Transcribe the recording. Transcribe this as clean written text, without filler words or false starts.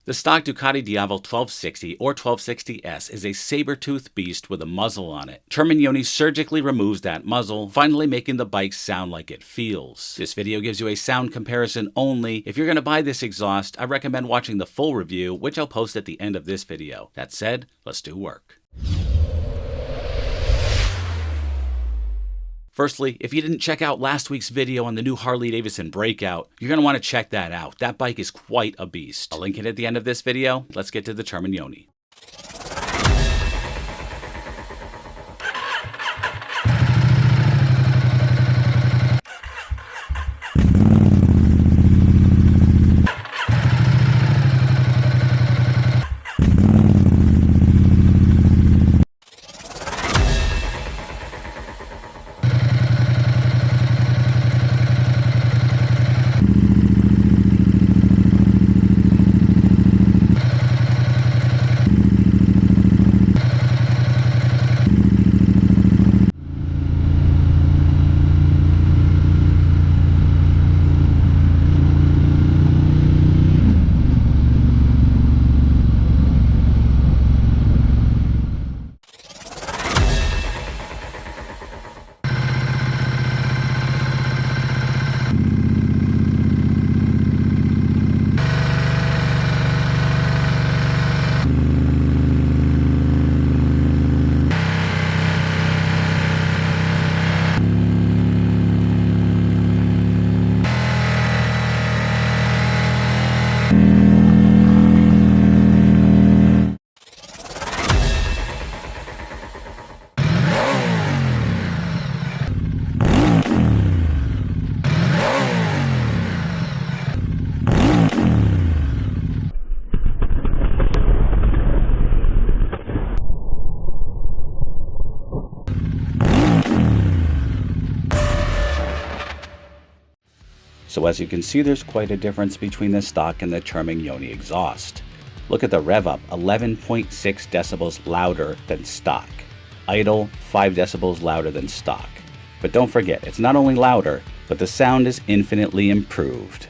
The stock Ducati Diavel 1260 or 1260S is a saber-toothed beast with a muzzle on it. Terminioni surgically removes that muzzle, finally making the bike sound like it feels. This video gives you a sound comparison only. If you're going to buy this exhaust, I recommend watching the full review, which I'll post at the end of this video. That said, let's do work. Firstly, if you didn't check out last week's video on the new Harley-Davidson Breakout, you're going to want to check that out. That bike is quite a beast. I'll link it at the end of this video. Let's get to the Terminioni. So as you can see, there's quite a difference between the stock and the Terminioni exhaust. Look at the rev up, 11.6 decibels louder than stock. Idle, 5 decibels louder than stock. But don't forget, it's not only louder, but the sound is infinitely improved.